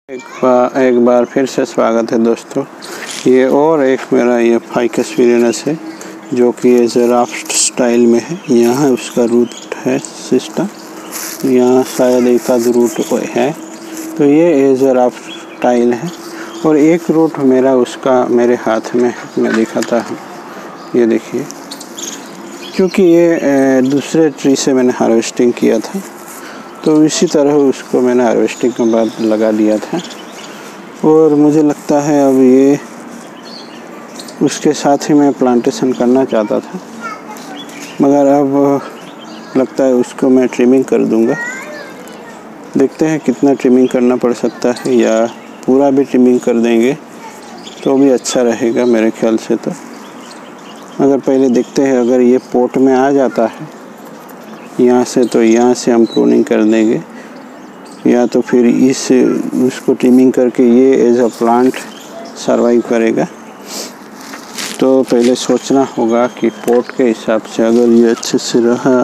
एक बार फिर से स्वागत है दोस्तों। ये और एक मेरा ये फाइक एक्सपीरियंस है जो कि एज राफ्ट स्टाइल में है। यहाँ उसका रूट है सिस्टम, यहाँ शायद एक आध रूट है, तो ये एज राफ्ट स्टाइल है। और एक रूट मेरा उसका मेरे हाथ में है, मैं दिखाता हूँ। ये देखिए, क्योंकि ये दूसरे ट्री से मैंने हार्वेस्टिंग किया था, तो इसी तरह उसको मैंने हार्वेस्टिंग के बाद लगा दिया था। और मुझे लगता है अब ये उसके साथ ही मैं प्लांटेशन करना चाहता था, मगर अब लगता है उसको मैं ट्रिमिंग कर दूंगा। देखते हैं कितना ट्रिमिंग करना पड़ सकता है, या पूरा भी ट्रिमिंग कर देंगे तो भी अच्छा रहेगा मेरे ख्याल से। तो मगर पहले देखते हैं, अगर ये पोट में आ जाता है यहाँ से, तो यहाँ से हम प्रूनिंग कर देंगे, या तो फिर उसको ट्रिमिंग करके ये एज अ प्लांट सरवाइव करेगा। तो पहले सोचना होगा कि पोट के हिसाब से अगर ये अच्छे से रहा,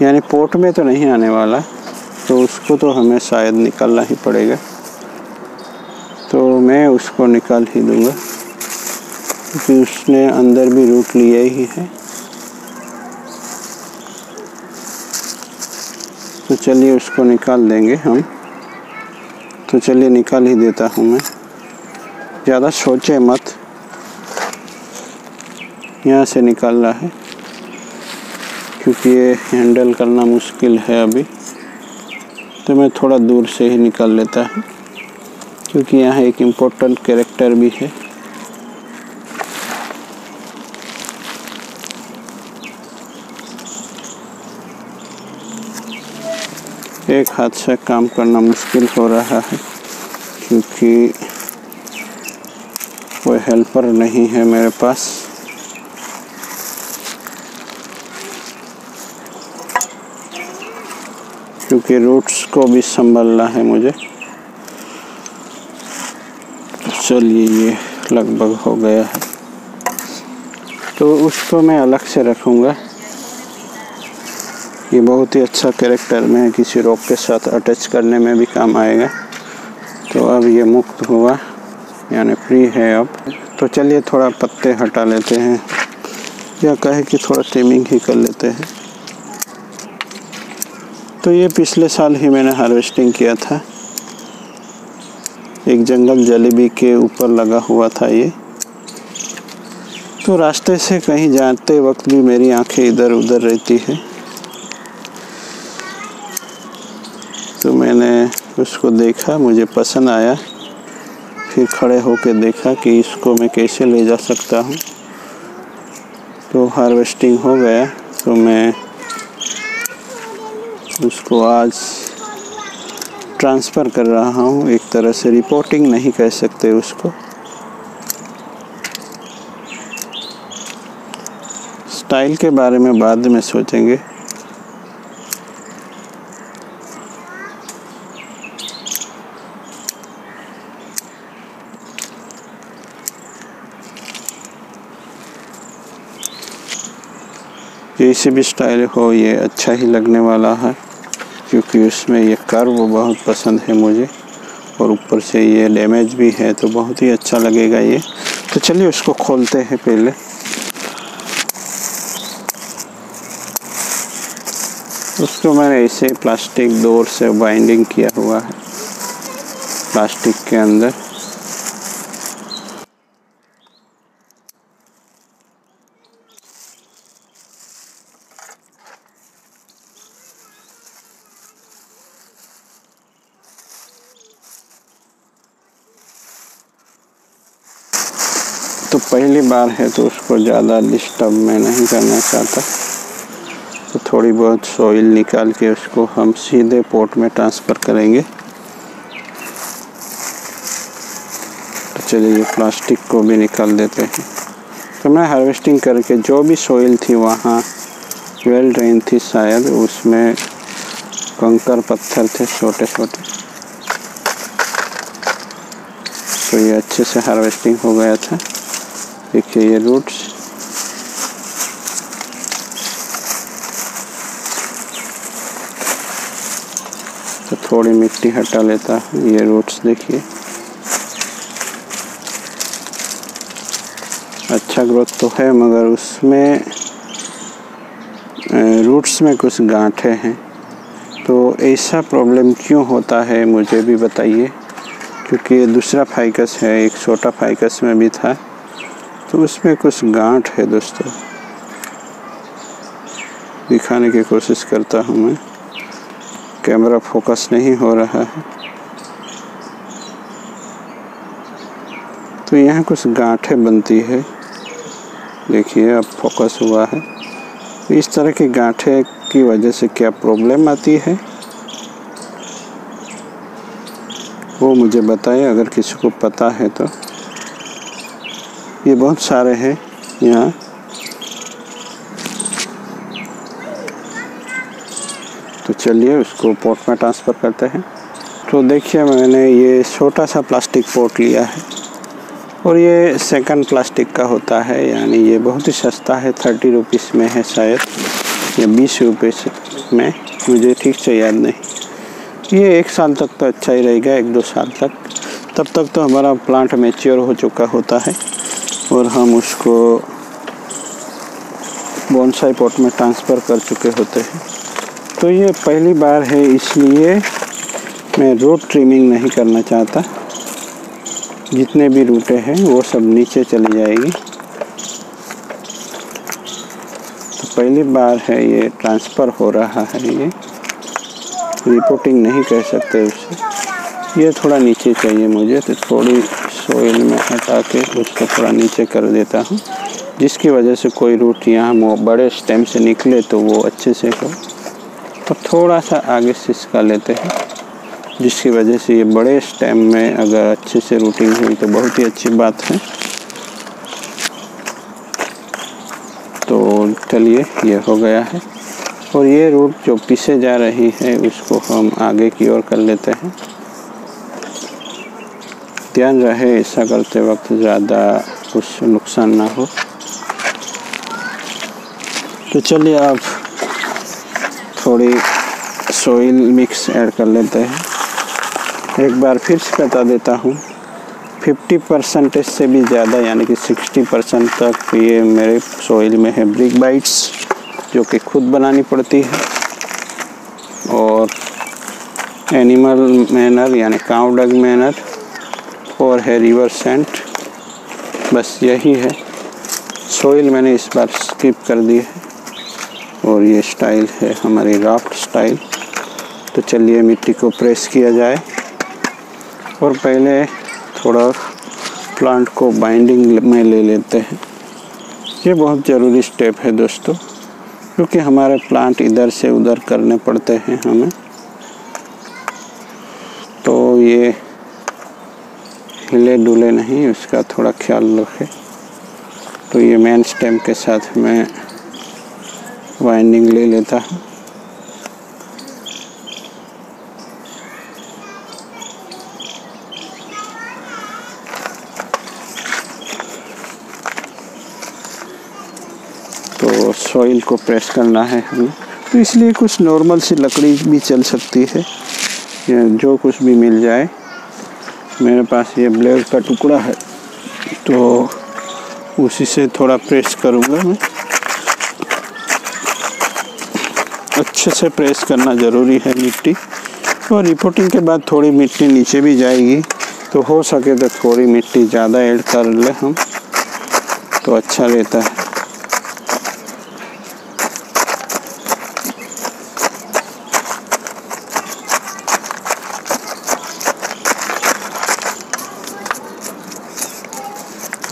यानी पोट में तो नहीं आने वाला, तो उसको तो हमें शायद निकालना ही पड़ेगा। तो मैं उसको निकाल ही दूँगा, क्योंकि उसने अंदर भी रूट लिया ही है। तो चलिए उसको निकाल देंगे हम। तो चलिए निकाल ही देता हूँ मैं, ज़्यादा सोचे मत। यहाँ से निकाल रहा है क्योंकि ये हैंडल करना मुश्किल है अभी, तो मैं थोड़ा दूर से ही निकाल लेता हूँ, क्योंकि यहाँ एक इम्पोर्टेंट कैरेक्टर भी है। एक हाथ से काम करना मुश्किल हो रहा है क्योंकि कोई हेल्पर नहीं है मेरे पास। क्योंकि रूट्स को भी संभालना है मुझे। चलिए, ये लगभग हो गया है, तो उसको मैं अलग से रखूँगा। ये बहुत ही अच्छा कैरेक्टर में किसी रॉक के साथ अटैच करने में भी काम आएगा। तो अब ये मुक्त हुआ, यानी फ्री है अब। तो चलिए थोड़ा पत्ते हटा लेते हैं, या कहे कि थोड़ा ट्रिमिंग ही कर लेते हैं। तो ये पिछले साल ही मैंने हार्वेस्टिंग किया था, एक जंगल जलेबी के ऊपर लगा हुआ था ये। तो रास्ते से कहीं जाते वक्त भी मेरी आंखें इधर उधर रहती है, तो मैंने उसको देखा, मुझे पसंद आया। फिर खड़े होकर देखा कि इसको मैं कैसे ले जा सकता हूँ। तो हार्वेस्टिंग हो गया, तो मैं उसको आज ट्रांसफ़र कर रहा हूँ। एक तरह से रिपोर्टिंग नहीं कह सकते उसको, स्टाइल के बारे में बाद में सोचेंगे। जैसे भी स्टाइल हो, ये अच्छा ही लगने वाला है, क्योंकि उसमें ये कर्व बहुत पसंद है मुझे, और ऊपर से ये डैमेज भी है, तो बहुत ही अच्छा लगेगा ये। तो चलिए उसको खोलते हैं पहले। उसको मैंने ऐसे प्लास्टिक डोर से बाइंडिंग किया हुआ है प्लास्टिक के अंदर। तो पहली बार है, तो उसको ज़्यादा डिस्टर्ब मैं नहीं करना चाहता। तो थोड़ी बहुत सॉइल निकाल के उसको हम सीधे पॉट में ट्रांसफ़र करेंगे। तो चलिए ये प्लास्टिक को भी निकाल देते हैं। तो मैं हार्वेस्टिंग करके जो भी सॉइल थी वहाँ वेल ड्रेन थी, शायद उसमें कंकर पत्थर थे छोटे छोटे, तो ये अच्छे से हार्वेस्टिंग हो गया था। देखिए ये रूट्स, तो थोड़ी मिट्टी हटा लेता हूँ। ये रूट्स देखिए, अच्छा ग्रोथ तो है मगर उसमें रूट्स में कुछ गांठें हैं। तो ऐसा प्रॉब्लम क्यों होता है मुझे भी बताइए, क्योंकि ये दूसरा फाइकस है, एक छोटा फाइकस में भी था तो उसमें कुछ गांठ है दोस्तों। दिखाने की कोशिश करता हूँ मैं, कैमरा फोकस नहीं हो रहा है। तो यहाँ कुछ गांठें बनती है, देखिए अब फोकस हुआ है। इस तरह की गांठें की वजह से क्या प्रॉब्लम आती है वो मुझे बताएं, अगर किसी को पता है तो। ये बहुत सारे हैं यहाँ। तो चलिए उसको पॉट में ट्रांसफ़र करते हैं। तो देखिए मैंने ये छोटा सा प्लास्टिक पॉट लिया है और ये सेकंड प्लास्टिक का होता है, यानी ये बहुत ही सस्ता है, 30 रुपीस में है शायद या 20 रुपये में, मुझे ठीक से याद नहीं। ये 1 साल तक तो अच्छा ही रहेगा, 1-2 साल तक। तब तक तो हमारा प्लांट मैच्योर हो चुका होता है और हम उसको बोनसाई पॉट में ट्रांसफ़र कर चुके होते हैं। तो ये पहली बार है, इसलिए मैं रूट ट्रिमिंग नहीं करना चाहता। जितने भी रूटें हैं वो सब नीचे चली जाएगी। तो पहली बार है ये ट्रांसफ़र हो रहा है, ये रिपोर्टिंग नहीं कह सकते उसे। ये थोड़ा नीचे चाहिए मुझे, तो थोड़ी सोइल में हटा के उसको थोड़ा नीचे कर देता हूँ, जिसकी वजह से कोई रूट यहाँ बड़े स्टेम से निकले तो वो अच्छे से हो। तो थोड़ा सा आगे से इसका लेते हैं, जिसकी वजह से ये बड़े स्टेम में अगर अच्छे से रूटिंग हुई तो बहुत ही अच्छी बात है। तो चलिए ये हो गया है और ये रूट जो पीछे जा रही है उसको हम आगे की ओर कर लेते हैं। ध्यान रहे ऐसा करते वक्त ज़्यादा कुछ नुकसान ना हो। तो चलिए अब थोड़ी सोइल मिक्स ऐड कर लेते हैं। एक बार फिर से बता देता हूँ, 50% से भी ज़्यादा यानी कि 60% तक ये मेरे सोइल में है ब्रिक बाइट्स, जो कि खुद बनानी पड़ती है, और एनिमल मैनर यानी काउ डंग मैनर, और है रिवर सेंट। बस यही है। सोइल मैंने इस बार स्किप कर दी है और ये स्टाइल है हमारी राफ्ट स्टाइल। तो चलिए मिट्टी को प्रेस किया जाए और पहले थोड़ा प्लांट को बाइंडिंग में ले लेते हैं। ये बहुत ज़रूरी स्टेप है दोस्तों, क्योंकि हमारे प्लांट इधर से उधर करने पड़ते हैं हमें। तो ये हिले डुले नहीं, उसका थोड़ा ख्याल रखें। तो ये मेन स्टेम के साथ मैं वाइंडिंग ले लेता हूँ। तो सॉइल को प्रेस करना है हमें, तो इसलिए कुछ नॉर्मल सी लकड़ी भी चल सकती है या जो कुछ भी मिल जाए। मेरे पास ये ब्लेड का टुकड़ा है तो उसी से थोड़ा प्रेस करूँगा मैं। अच्छे से प्रेस करना ज़रूरी है मिट्टी, और रिपोर्टिंग के बाद थोड़ी मिट्टी नीचे भी जाएगी, तो हो सके तो थोड़ी मिट्टी ज़्यादा ऐड कर ले हम, तो अच्छा रहता है।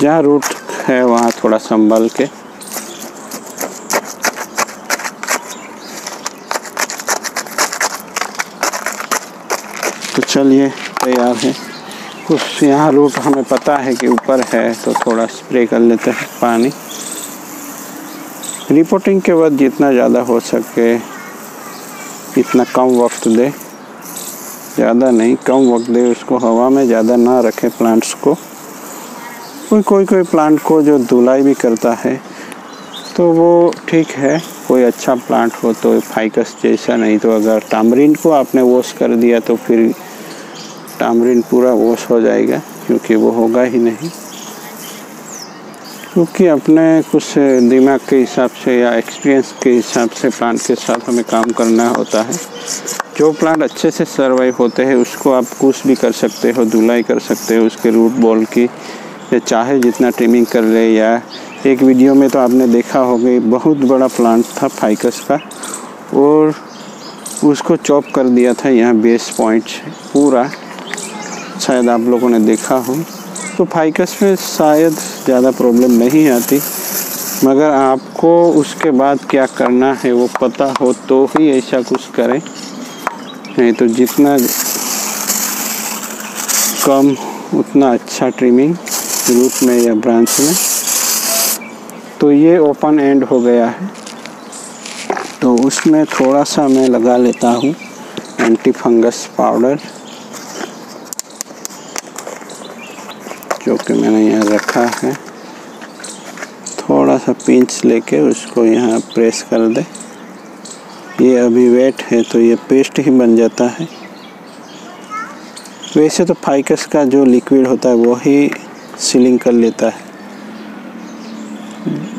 जहाँ रूट है वहाँ थोड़ा संभल के। तो चलिए तैयार है। कुछ यहाँ रूट हमें पता है कि ऊपर है, तो थोड़ा स्प्रे कर लेते हैं पानी। रिपोर्टिंग के बाद जितना ज़्यादा हो सके इतना कम वक्त दे, ज़्यादा नहीं कम वक्त दे। उसको हवा में ज़्यादा ना रखें प्लांट्स को। कोई प्लांट को जो धुलाई भी करता है तो वो ठीक है, कोई अच्छा प्लांट हो तो फाइकस जैसा, नहीं तो अगर टामरिन को आपने वॉश कर दिया तो फिर टामरिन पूरा वॉश हो जाएगा, क्योंकि वो होगा ही नहीं। क्योंकि अपने कुछ दिमाग के हिसाब से या एक्सपीरियंस के हिसाब से प्लांट के साथ हमें काम करना होता है। जो प्लांट अच्छे से सर्वाइव होते हैं उसको आप कुछ भी कर सकते हो, धुलाई कर सकते हो उसके रूट बॉल की, या चाहे जितना ट्रिमिंग कर ले। या एक वीडियो में तो आपने देखा होगा, बहुत बड़ा प्लांट था फाइकस का और उसको चॉप कर दिया था यहाँ बेस पॉइंट पूरा, शायद आप लोगों ने देखा हो। तो फाइकस में शायद ज़्यादा प्रॉब्लम नहीं आती, मगर आपको उसके बाद क्या करना है वो पता हो तो ही ऐसा कुछ करें, नहीं तो जितना कम उतना अच्छा ट्रिमिंग रूट में या ब्रांच में। तो ये ओपन एंड हो गया है, तो उसमें थोड़ा सा मैं लगा लेता हूँ एंटी फंगस पाउडर, जो कि मैंने यहाँ रखा है। थोड़ा सा पिंच लेके उसको यहाँ प्रेस कर दे। ये अभी वेट है तो ये पेस्ट ही बन जाता है। वैसे तो फाइकस का जो लिक्विड होता है वो ही सीलिंग कर लेता है।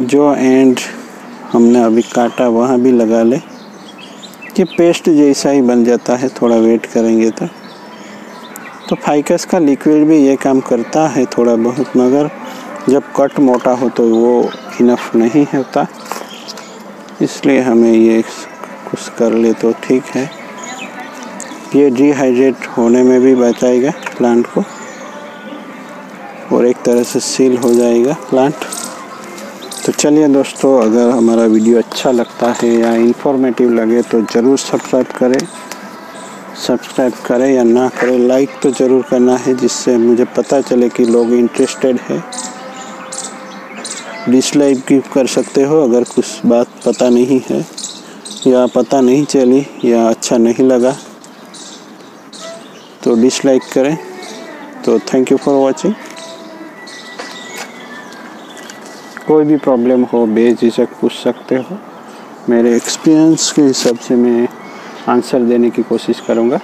जो एंड हमने अभी काटा वहाँ भी लगा ले, ये पेस्ट जैसा ही बन जाता है, थोड़ा वेट करेंगे तो फाइकस का लिक्विड भी ये काम करता है थोड़ा बहुत, मगर जब कट मोटा हो तो वो इनफ नहीं होता, इसलिए हमें ये कुछ कर ले तो ठीक है। ये डिहाइड्रेट होने में भी बचाएगा प्लांट को और एक तरह से सील हो जाएगा प्लांट। तो चलिए दोस्तों, अगर हमारा वीडियो अच्छा लगता है या इन्फॉर्मेटिव लगे तो ज़रूर सब्सक्राइब करें या ना करें, लाइक तो ज़रूर करना है, जिससे मुझे पता चले कि लोग इंटरेस्टेड है। डिसलाइक भी कर सकते हो अगर कुछ बात पता नहीं है या पता नहीं चली या अच्छा नहीं लगा तो डिसलाइक करें। तो थैंक यू फॉर वॉचिंग। कोई भी प्रॉब्लम हो बेझिझक पूछ सकते हो, मेरे एक्सपीरियंस के हिसाब से मैं आंसर देने की कोशिश करूँगा।